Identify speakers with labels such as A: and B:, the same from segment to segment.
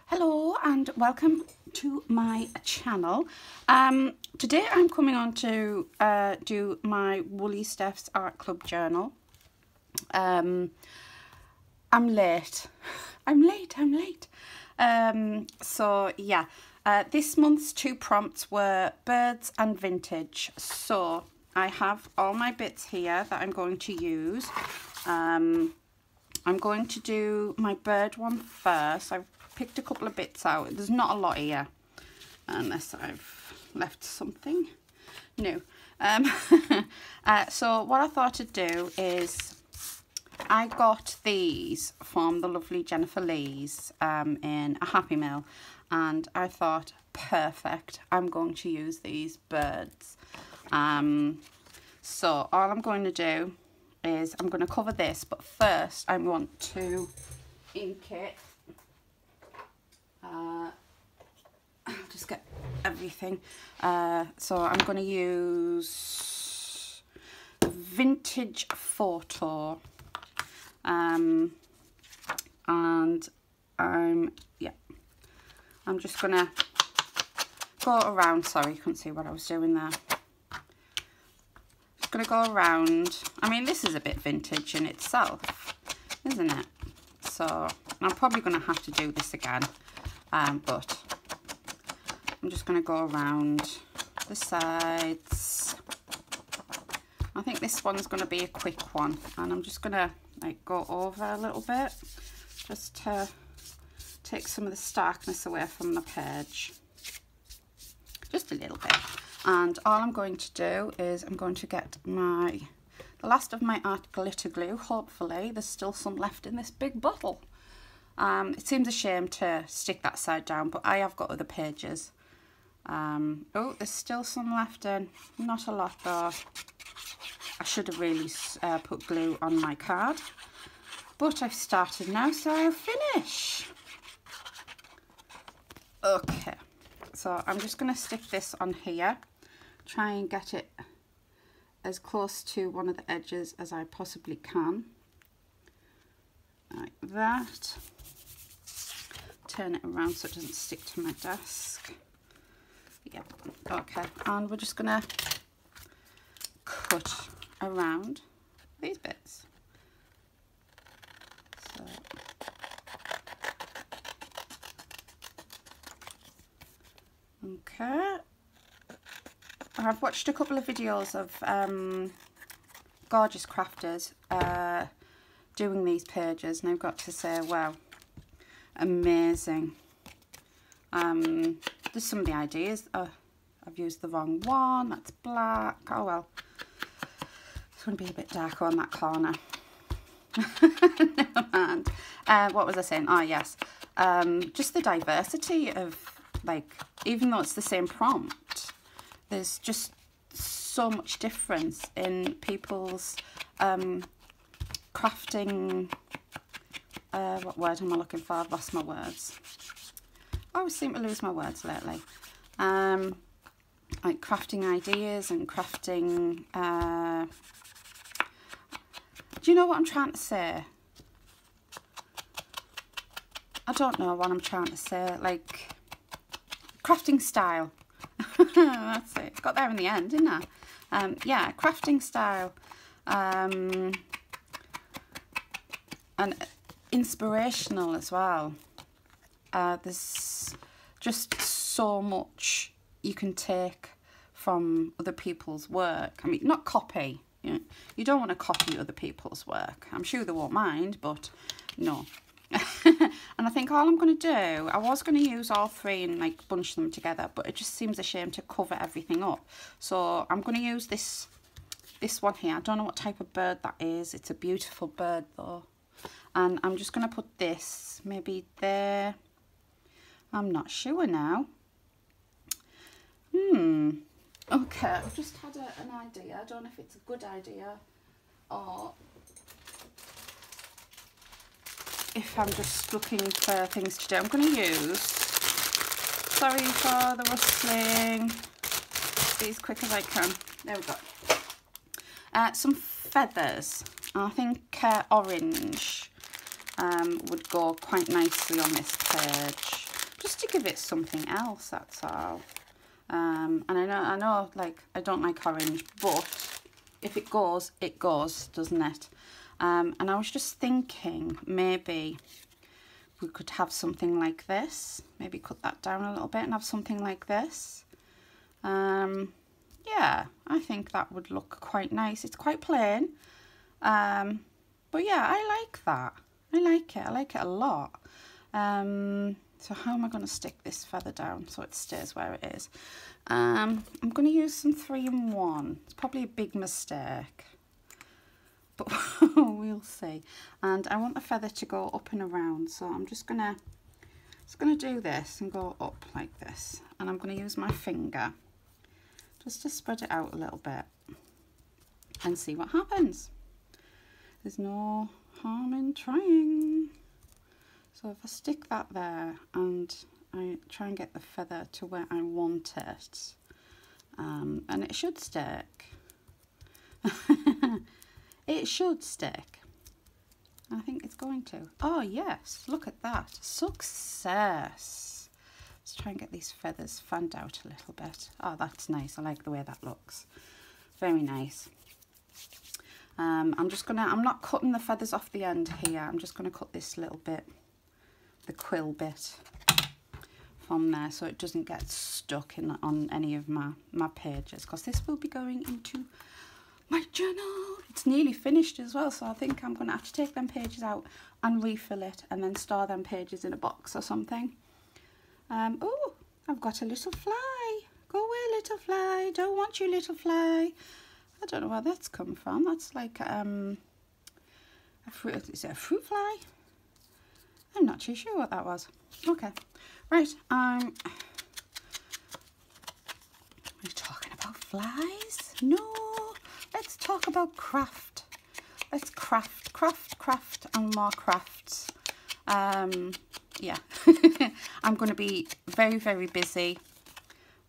A: Hello and welcome to my channel. Today I'm coming on to do my Woolly Steph's Art Club journal. I'm late. I'm late. So yeah, this month's two prompts were birds and vintage. So I have all my bits here that I'm going to use. I'm going to do my bird one first. I've picked a couple of bits out. There's not a lot here, unless I've left something new. So what I thought I'd do is, I got these from the lovely Jennifer Lee's in a Happy Meal, and I thought, perfect, I'm going to use these birds. So all I'm going to do is I'm going to cover this, but first I want to ink it. I'll just get everything. So I'm going to use Vintage Photo, and I'm just going to go around. Sorry, you couldn't see what I was doing there. Going to go around. I mean, this is a bit vintage in itself, isn't it? So I'm probably going to have to do this again, but I'm just going to go around the sides. I think this one's going to be a quick one, and I'm just going to like go over a little bit just to take some of the starkness away from the page, just a little bit. And all I'm going to do is I'm going to get the last of my art glitter glue. Hopefully there's still some left in this big bottle. It seems a shame to stick that side down, but I have got other pages. Oh, there's still some left in. Not a lot though. I should have really put glue on my card, but I've started now, so I'll finish. Okay, so I'm just going to stick this on here. Try and get it as close to one of the edges as I possibly can, like that. Turn it around so it doesn't stick to my desk. Yep, okay, and we're just gonna cut around these bits. So okay. I've watched a couple of videos of gorgeous crafters doing these pages, and I've got to say, wow, amazing. There's some of the ideas. I've used the wrong one. That's black. Oh well, it's going to be a bit darker on that corner. Never mind. What was I saying? Oh yes, just the diversity of, like, even though it's the same prompt, there's just so much difference in people's crafting. What word am I looking for? I've lost my words. I always seem to lose my words lately. Like crafting ideas and crafting. Do you know what I'm trying to say? I don't know what I'm trying to say. Like crafting style. That's it. Got there in the end, didn't I? Yeah, crafting style, and inspirational as well. There's just so much you can take from other people's work. I mean, not copy. You don't want to copy other people's work. I'm sure they won't mind, but no. And I think all I'm going to do, I was going to use all three and like bunch them together, but it just seems a shame to cover everything up. So I'm going to use this one here. I don't know what type of bird that is. It's a beautiful bird though. And I'm just going to put this maybe there. I'm not sure now. Okay, I've just had an idea. I don't know if it's a good idea or if I'm just looking for things to do. I'm going to use, sorry for the rustling, be as quick as I can. There we go. Some feathers. I think orange would go quite nicely on this page. just to give it something else, that's all. And I know, like, I don't like orange, but if it goes, doesn't it? And I was just thinking maybe we could have something like this. Maybe cut that down a little bit and have something like this. Yeah, I think that would look quite nice. It's quite plain. But yeah, I like that. I like it a lot. So how am I going to stick this feather down so it stays where it is? I'm going to use some 3-in-1. It's probably a big mistake, but we'll see. And I want the feather to go up and around, so I'm just gonna do this and go up like this, and I'm going to use my finger just to spread it out a little bit and see what happens. There's no harm in trying. So if I stick that there and I try and get the feather to where I want it, and it should stick. It should stick. I think it's going to. Oh yes, look at that. Success. Let's try and get these feathers fanned out a little bit. Oh, that's nice. I like the way that looks. Very nice. I'm not cutting the feathers off the end here. I'm just gonna cut this little bit, the quill bit from there, so it doesn't get stuck on any of my pages, because this will be going into my journal. It's nearly finished as well, so I think I'm gonna have to take them pages out and refill it and then store them pages in a box or something. Oh, I've got a little fly. Go away, little fly. Don't want you, little fly. I don't know where that's come from. That's like a fruit. Is it a fruit fly? I'm not too sure what that was. Okay, right. Are we talking about flies? No, let's talk about craft. Let's craft and more crafts. Yeah, I'm going to be very, very busy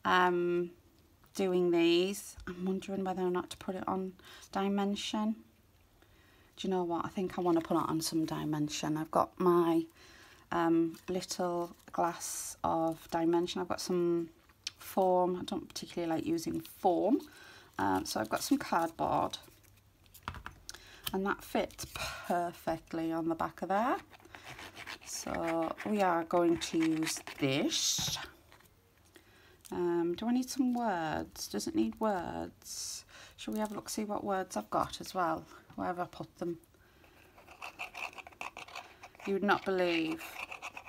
A: doing these. I'm wondering whether or not to put it on dimension. Do you know what? I think I want to put it on some dimension. I've got my little glass of dimension. I've got some foam. I don't particularly like using foam. So I've got some cardboard. And that fits perfectly on the back of there. So we are going to use this. Do I need some words? Does it need words? Shall we have a look, see what words I've got as well? Wherever I put them. You would not believe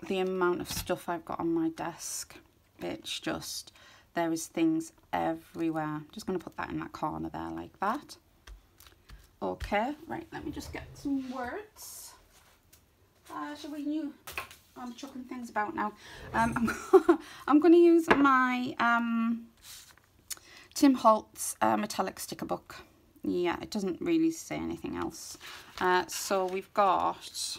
A: the amount of stuff I've got on my desk. It's just, there is things everywhere. I'm just going to put that in that corner there like that. Okay, right, let me just get some words. Shall we I'm chucking things about now. I'm going to use my Tim Holtz metallic sticker book. Yeah, it doesn't really say anything else. So we've got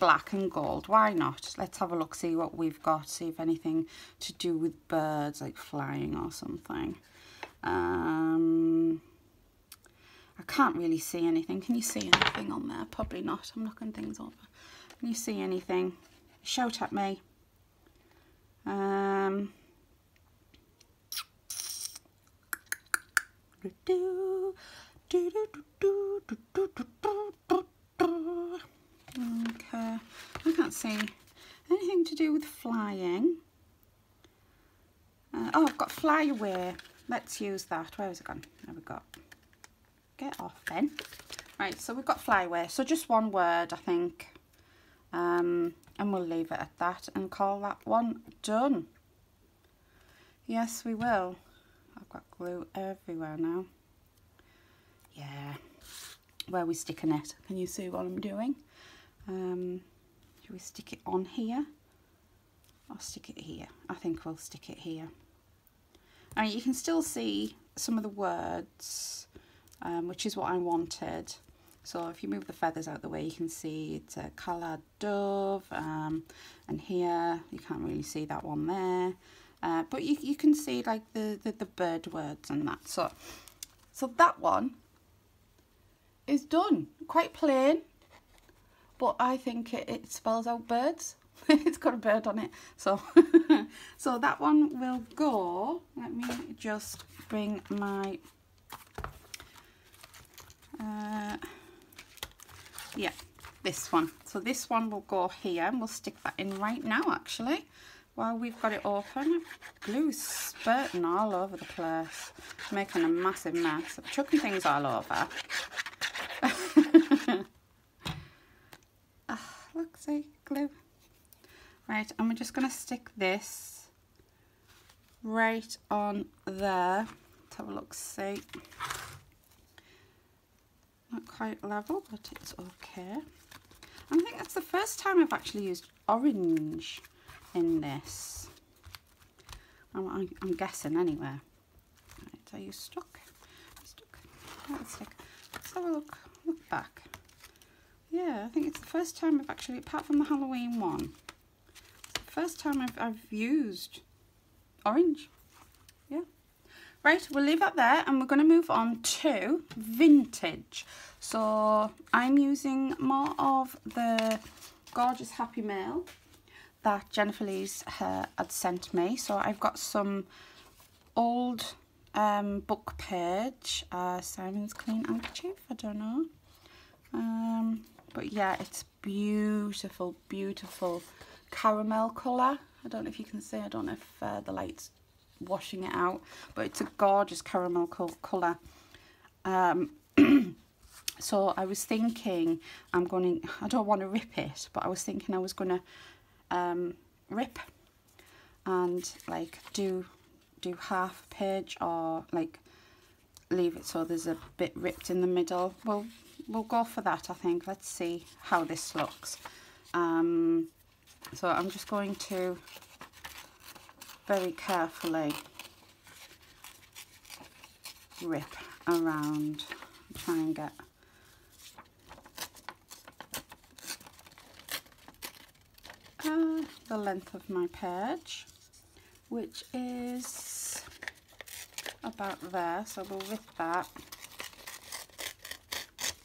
A: black and gold. Why not? Let's have a look, see what we've got, see if anything to do with birds, like flying or something. I can't really see anything. Can you see anything on there? Probably not. I'm knocking things over. Can you see anything? Shout at me. Okay, I can't see anything to do with flying. Oh, I've got fly away. Let's use that. Where has it gone? There we go. Get off then. Right, so we've got fly away. So just one word, I think. And we'll leave it at that and call that one done. Yes, we will. I've got glue everywhere now. Yeah. Where are we sticking it? Can you see what I'm doing? Should we stick it on here? Or stick it here? I think we'll stick it here. I mean, you can still see some of the words, which is what I wanted. So if you move the feathers out the way, you can see it's a collared dove, and here you can't really see that one there, but you can see like the bird words and that. So that one is done. Quite plain, but I think it spells out birds. It's got a bird on it. So, so that one will go. Let me just bring my, yeah, this one. So this one will go here, and we'll stick that in right now, actually, while we've got it open. Glue's spurting all over the place, making a massive mess. I'm chucking things all over. Look, see, glue. Right, and we're just going to stick this right on there. Let's have a look, see. Not quite level, but it's okay. I think that's the first time I've actually used orange in this. I'm guessing anyway. Right, are you stuck? Stuck. Let's have a look back. Yeah, I think it's the first time I've actually, apart from the Halloween one, it's the first time I've used orange. Yeah. Right, we'll leave that there, and we're going to move on to vintage. So I'm using more of the Gorgeous Happy Mail that Jennifer Lee's had sent me. So I've got some old book page, Simon's Clean Handkerchief, I don't know. But yeah, it's beautiful, beautiful caramel colour. I don't know if you can see, I don't know if the light's washing it out, but it's a gorgeous caramel colour. So I was thinking I don't want to rip it, but I was thinking I was going to rip and like do half a page, or like leave it so there's a bit ripped in the middle. Well, we'll go for that, I think. Let's see how this looks. So I'm just going to very carefully rip around, try and get the length of my page, which is about there. So we'll rip that.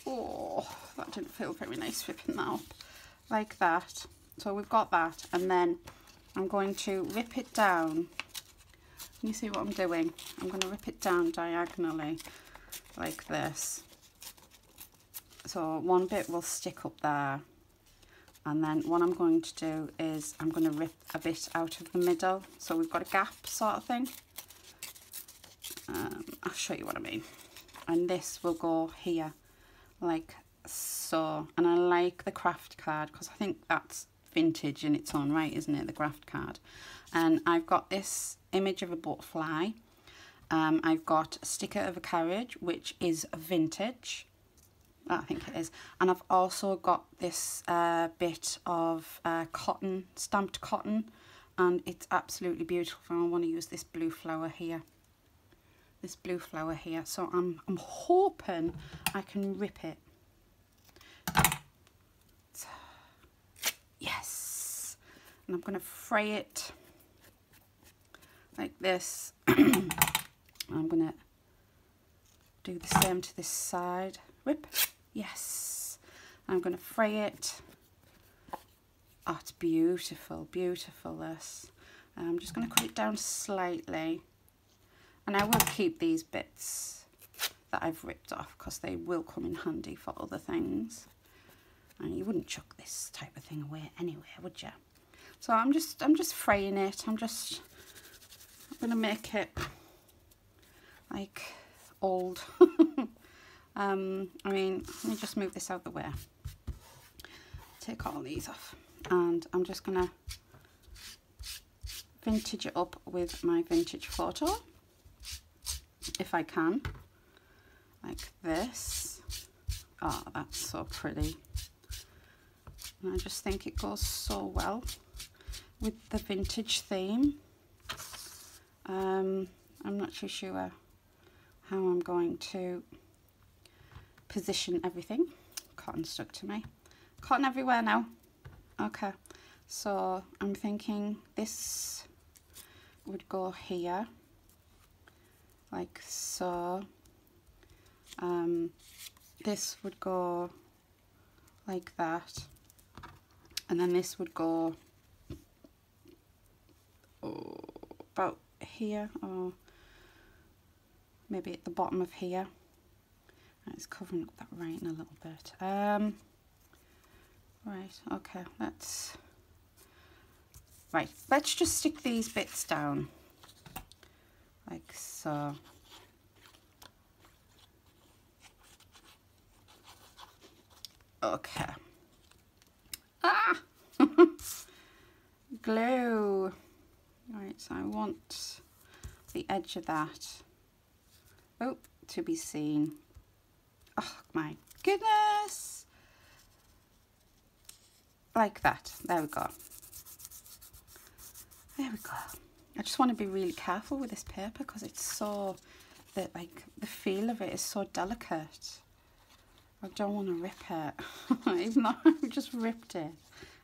A: Oh, that didn't feel very nice ripping that up like that. So we've got that, and then I'm going to rip it down. You see what I'm doing? I'm going to rip it down diagonally like this. So one bit will stick up there, and then what I'm going to do is I'm going to rip a bit out of the middle, so we've got a gap sort of thing. I'll show you what I mean. And this will go here like so. And I like the craft card because I think that's vintage in its own right, isn't it, the craft card. And I've got this image of a butterfly. I've got a sticker of a carriage, which is vintage, I think it is, and I've also got this bit of cotton, stamped cotton, and it's absolutely beautiful. I want to use this blue flower here, so I'm hoping I can rip it. Yes, and I'm going to fray it like this. I'm going to do the same to this side. Rip. Yes. I'm going to fray it. Oh, it's beautiful, beautiful, this. I'm just going to cut it down slightly. And I will keep these bits that I've ripped off because they will come in handy for other things. And you wouldn't chuck this type of thing away anyway, would you? So I'm just fraying it. I'm going to make it like old. I mean, let me just move this out the way. Take all these off, and I'm just gonna vintage it up with my vintage photo, if I can, like this. Oh, that's so pretty. And I just think it goes so well with the vintage theme. I'm not too sure how I'm going to position everything. Cotton stuck to me. Cotton everywhere now. Okay, so I'm thinking this would go here, like so. This would go like that, and then this would go here, or maybe at the bottom of here. It's covering up that writing a little bit. Right, okay, let's just stick these bits down like so. Okay. Ah! Glue. Right, so I want the edge of that, oh, to be seen. Oh my goodness. Like that. There we go. There we go. I just want to be really careful with this paper because it's so, the feel of it is so delicate. I don't want to rip it. Even though I've just ripped it.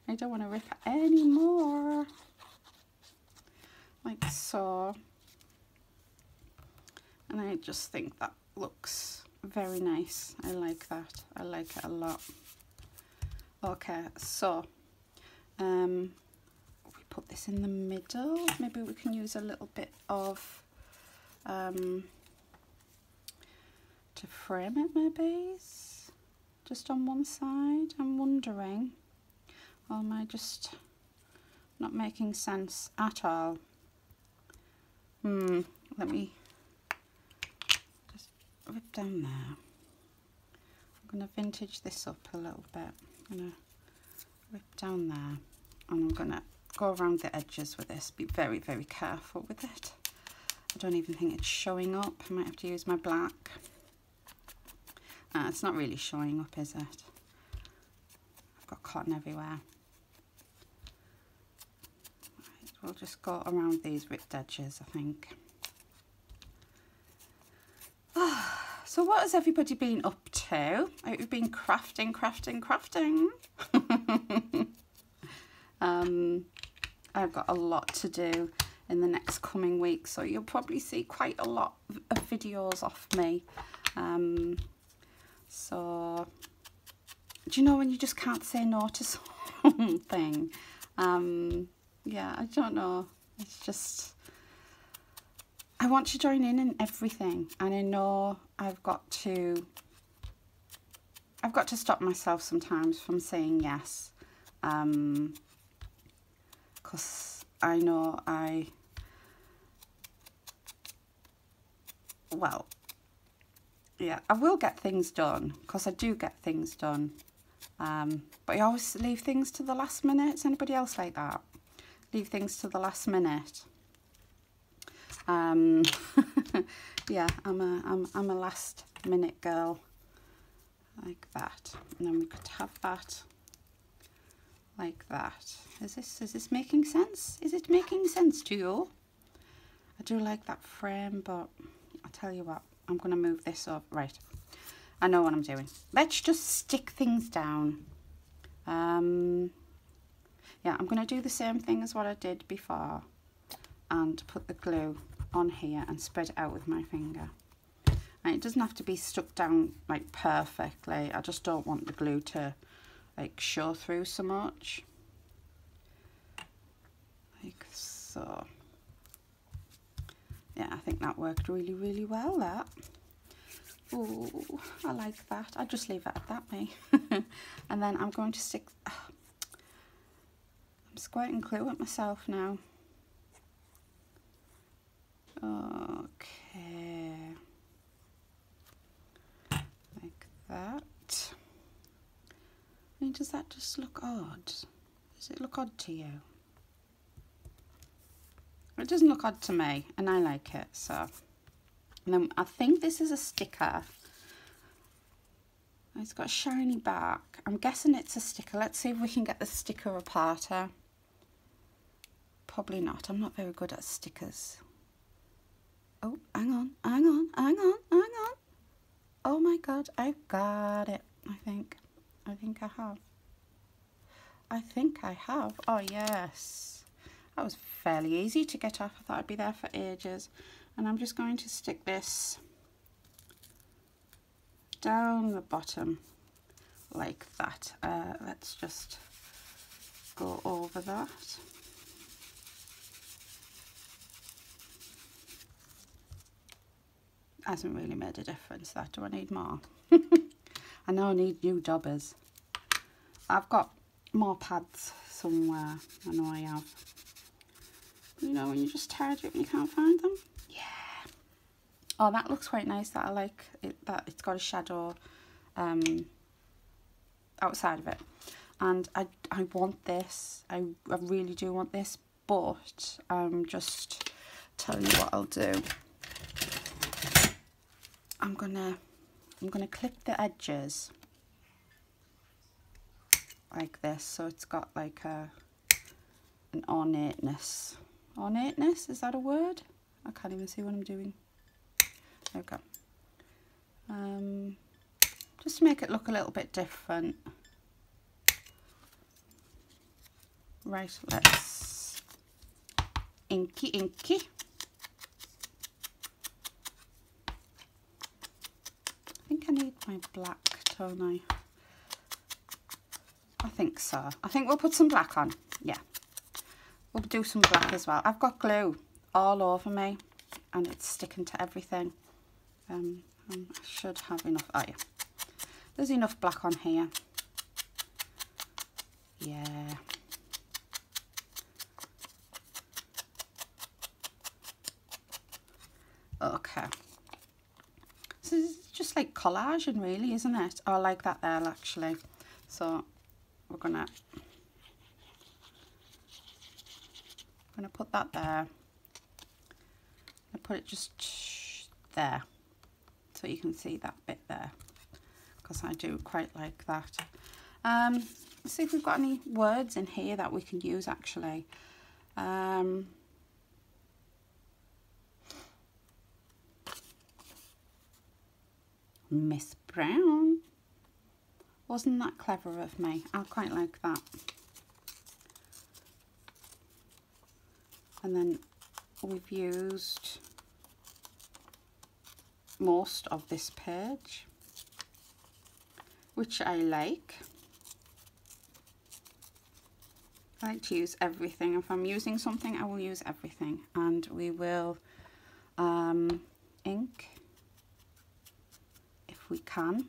A: I don't want to rip it anymore. Like so. And I just think that looks very nice. I like that. I like it a lot. Okay, so we put this in the middle. Maybe we can use a little bit of to frame it, maybe just on one side. I'm wondering, or am I just not making sense at all? Let me just rip down there. I'm going to vintage this up a little bit. I'm going to rip down there, and I'm going to go around the edges with this. Be very, very careful with it. I don't even think it's showing up. I might have to use my black. It's not really showing up, is it? I've got cotton everywhere. Right, we'll just go around these ripped edges, I think. So what has everybody been up to? We've been crafting. I've got a lot to do in the next coming weeks, so you'll probably see quite a lot of videos off me. So, do you know when you just can't say no to something? Yeah, I don't know. It's just, I want to join in everything, and I know I've got to stop myself sometimes from saying yes, because I know well, yeah, I will get things done, because I do get things done, but I always leave things to the last minute. Is anybody else like that? Leave things to the last minute. Yeah, I'm a last minute girl, like that. And then we could have that like that. Is this making sense? Is it making sense to you? I do like that frame, but I'll tell you what, I'm going to move this up. Right, I know what I'm doing. Let's just stick things down. Yeah, I'm going to do the same thing as what I did before, and put the glue on here and spread it out with my finger. And it doesn't have to be stuck down like perfectly. I just don't want the glue to like show through so much. Like so. Yeah, I think that worked really, really well, that. Oh, I like that. I'll just leave it at that, me. And then I'm going to stick... I'm squirting glue at myself now. Okay. Like that. I mean, does that just look odd? Does it look odd to you? It doesn't look odd to me, and I like it, so. And then I think this is a sticker. It's got a shiny back. I'm guessing it's a sticker. Let's see if we can get the sticker apart. Probably not. I'm not very good at stickers. Oh, hang on. Oh my God, I've got it. I think I have. I think I have. Oh yes. That was fairly easy to get off. I thought I'd be there for ages. And I'm just going to stick this down the bottom like that. Let's just go over that. Hasn't really made a difference, that. Do I need more? I know I need new jobbers. I've got more pads somewhere. I know I have. You know, when you're just tired of it and you can't find them? Yeah. Oh, that looks quite nice. That I like it, that it's got a shadow outside of it. And I want this. I really do want this. But just tell you what I'll do. I'm gonna clip the edges like this, so it's got like an ornateness. Ornateness, is that a word? I can't even see what I'm doing. There we go. Just to make it look a little bit different. Right, let's inky. I think I need my black, don't I? I think so. I think we'll put some black on. Yeah. We'll do some black as well. I've got glue all over me and it's sticking to everything. I should have enough. Oh yeah. There's enough black on here. Yeah. Okay. So it's just like collaging really, isn't it? Oh, I like that there actually. So we're gonna put that there. I put it just there so you can see that bit there, because I do quite like that. Let's see if we've got any words in here that we can use actually. Miss Brown. Wasn't that clever of me? I quite like that. And then we've used most of this page, which I like. I like to use everything. If I'm using something, I will use everything. And we will ink, if we can.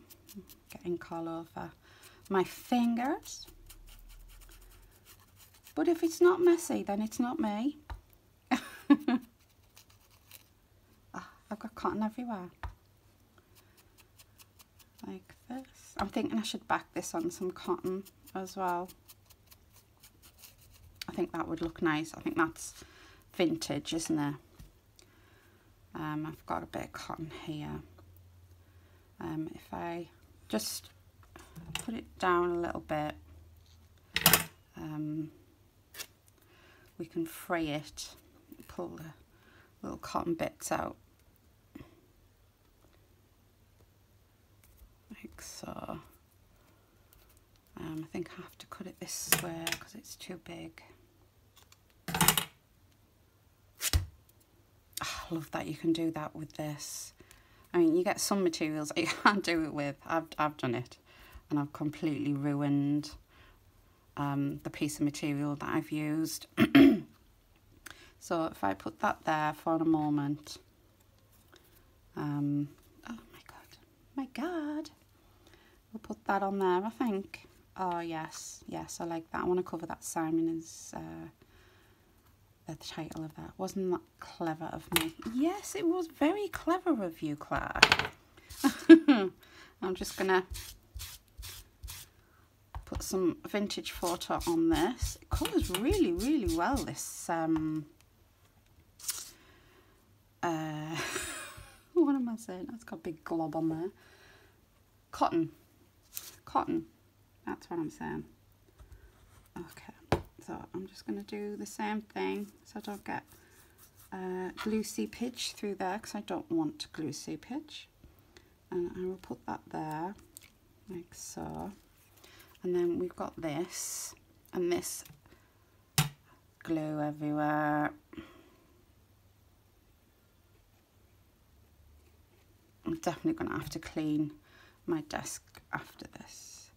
A: Get ink all over my fingers. But if it's not messy, then it's not me. I've got cotton everywhere. Like this. I'm thinking I should back this on some cotton as well. I think that would look nice. I think that's vintage, isn't it? I've got a bit of cotton here. If I just put it down a little bit, we can fray it, pull the little cotton bits out, like so. I think I have to cut it this way because it's too big. Oh, I love that you can do that with this. I mean, you get some materials that you can't do it with. I've done it, and I've completely ruined the piece of material that I've used. So if I put that there for a moment, oh my god, we'll put that on there, I think. Oh yes, I like that. I want to cover that Simon as the title of that. Wasn't that clever of me? Yes, it was very clever of you, Claire. I'm just gonna put some vintage photo on this. It colours really, really well, this what am I saying? That's got a big glob on there. Cotton. That's what I'm saying. Okay, so I'm just going to do the same thing so I don't get glue seepage through there, because I don't want glue seepage. And I will put that there, like so. And then we've got this, and this glue everywhere. I'm definitely going to have to clean my desk after this.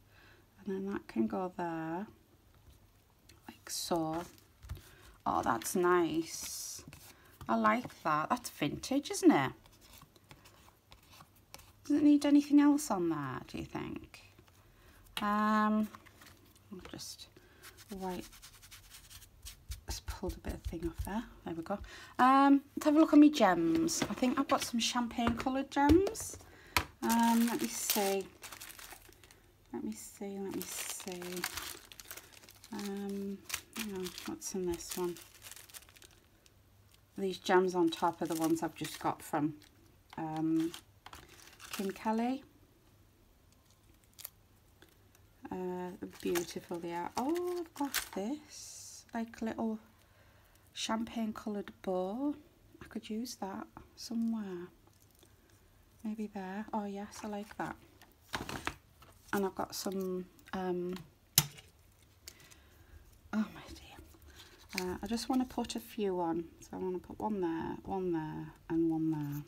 A: And then that can go there, like so. Oh, that's nice. I like that. That's vintage, isn't it? Does it need anything else on there, do you think? I'll just wipe. Just pulled a bit of thing off there. There we go. Let's have a look at my gems. I think I've got some champagne coloured gems. Let me see. Let me see. Hang on, what's in this one? These gems on top are the ones I've just got from Kim Kelly. Beautiful they are. Oh, I've got this, like little champagne coloured bow. I could use that somewhere. Maybe there. Oh yes, I like that. And I've got some, oh my dear. I just want to put a few on. So I want to put one there, and one there.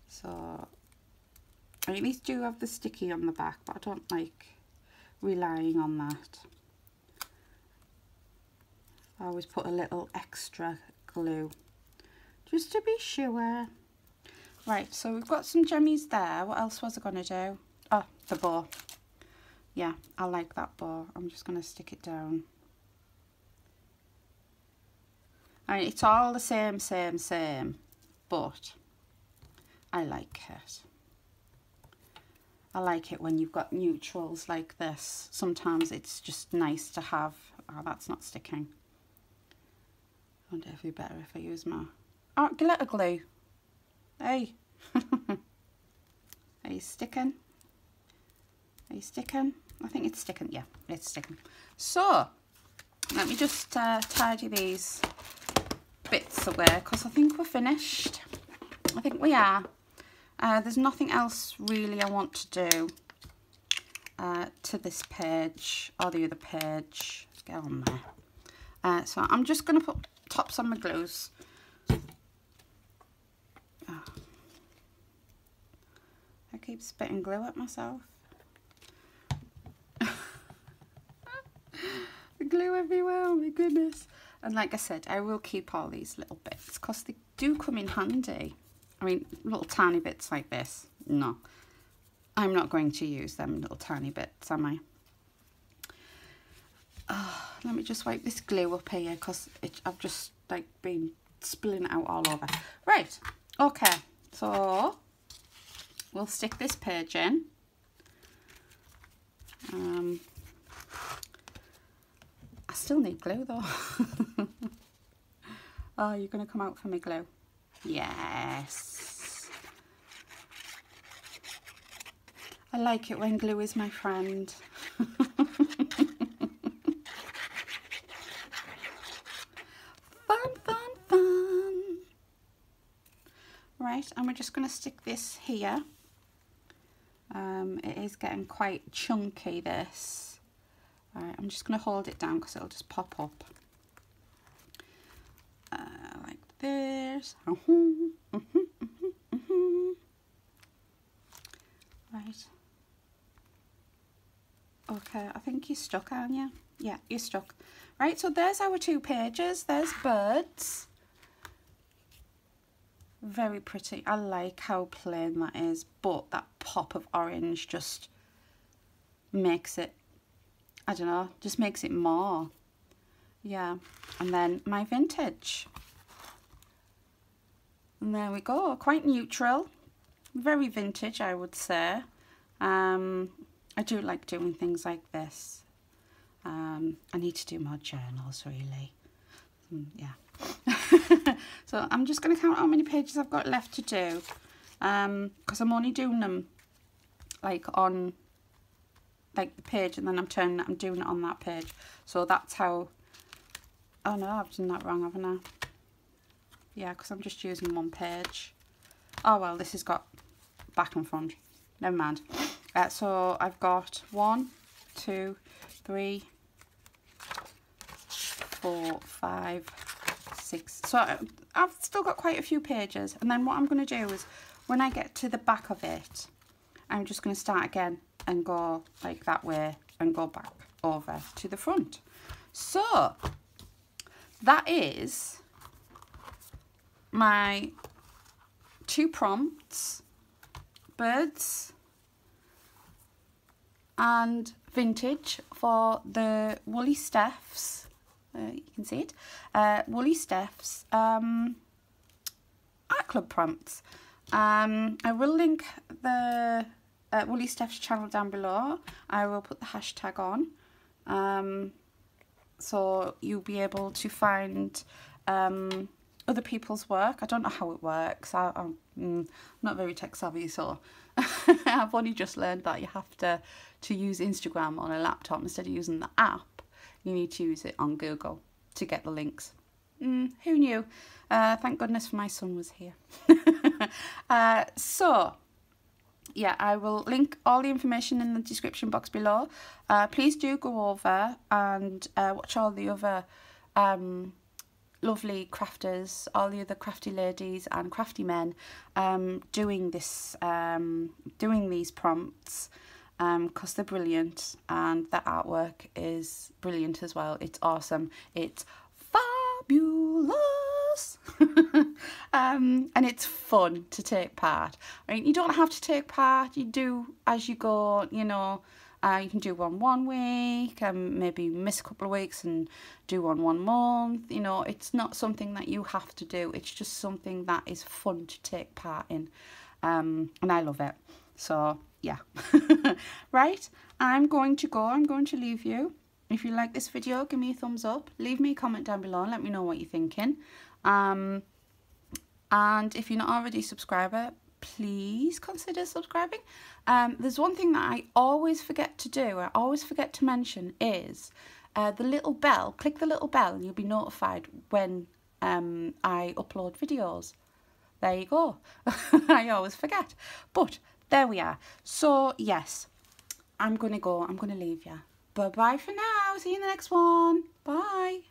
A: So I at least do have the sticky on the back, but I don't like relying on that. I always put a little extra glue just to be sure. Right, so we've got some jemmies there. What else was I going to do? Oh, the bow. Yeah, I like that bow. I'm just going to stick it down. And it's all the same, but I like it. I like it when you've got neutrals like this. Sometimes it's just nice to have. Oh, that's not sticking. I wonder if it'd be better if I use my glitter glue. Hey. Are you sticking? Are you sticking? I think it's sticking. Yeah, it's sticking. So, let me just tidy these bits away because I think we're finished. I think we are. There's nothing else really I want to do to this page or the other page. Let's get on there. So I'm just going to put tops on my glues. Oh. I keep spitting glue at myself. The glue everywhere, oh my goodness. And like I said, I will keep all these little bits because they do come in handy. I mean, little tiny bits like this. No, I'm not going to use them little tiny bits, am I? Let me just wipe this glue up here because I've just like been spilling it out all over. Right, okay, so we'll stick this page in. I still need glue though. Oh, you're going to come out for me glue? Yes. I like it when glue is my friend. Fun. Right, and we're just going to stick this here. It is getting quite chunky, this. Alright, I'm just going to hold it down because it'll just pop up. Like this. Right. Okay, I think you're stuck, aren't you? Yeah, you're stuck. Right, so there's our 2 pages. There's birds. Very pretty. I like how plain that is, but that pop of orange just makes it, I don't know, just makes it more. Yeah, and then my vintage. And there we go, quite neutral, very vintage I would say. I do like doing things like this. I need to do more journals really. Yeah. So I'm just going to count how many pages I've got left to do. Because I'm only doing them like on like the page and then I'm doing it on that page. So that's how, oh no, I've done that wrong, haven't I? Yeah, because I'm just using one page. Oh well, this has got back and front. Never mind. So I've got 1, 2, 3, 4, 5, 6. So I've still got quite a few pages. And then what I'm going to do is when I get to the back of it, I'm just going to start again and go like that way and go back over to the front. So that is my 2 prompts birds and vintage for the Woolly Steph's, you can see it, Woolly Steph's Art Club prompts. I will link the Woolly Steph's channel down below. I will put the hashtag on, so you'll be able to find other people's work. I don't know how it works. I'm not very tech savvy, so I've only just learned that you have to use Instagram on a laptop instead of using the app. You need to use it on Google to get the links. Who knew? Thank goodness my son was here. So yeah, I will link all the information in the description box below. Please do go over and watch all the other lovely crafters, all the other crafty ladies and crafty men doing these prompts, because they're brilliant and the artwork is brilliant as well. It's awesome. It's fabulous. And it's fun to take part. I mean, you don't have to take part. You do as you go, you know. You can do one week and maybe miss a couple of weeks and do one month. You know, it's not something that you have to do. It's just something that is fun to take part in. And I love it. So, yeah. Right, I'm going to go. I'm going to leave you. If you like this video, give me a thumbs up. Leave me a comment down below and let me know what you're thinking. And if you're not already a subscriber, please consider subscribing. There's one thing that I always forget to do, I always forget to mention, is the little bell. Click the little bell and you'll be notified when I upload videos. There you go. I always forget. But there we are. So yes, I'm going to go. I'm going to leave you. Bye-bye for now. See you in the next one. Bye.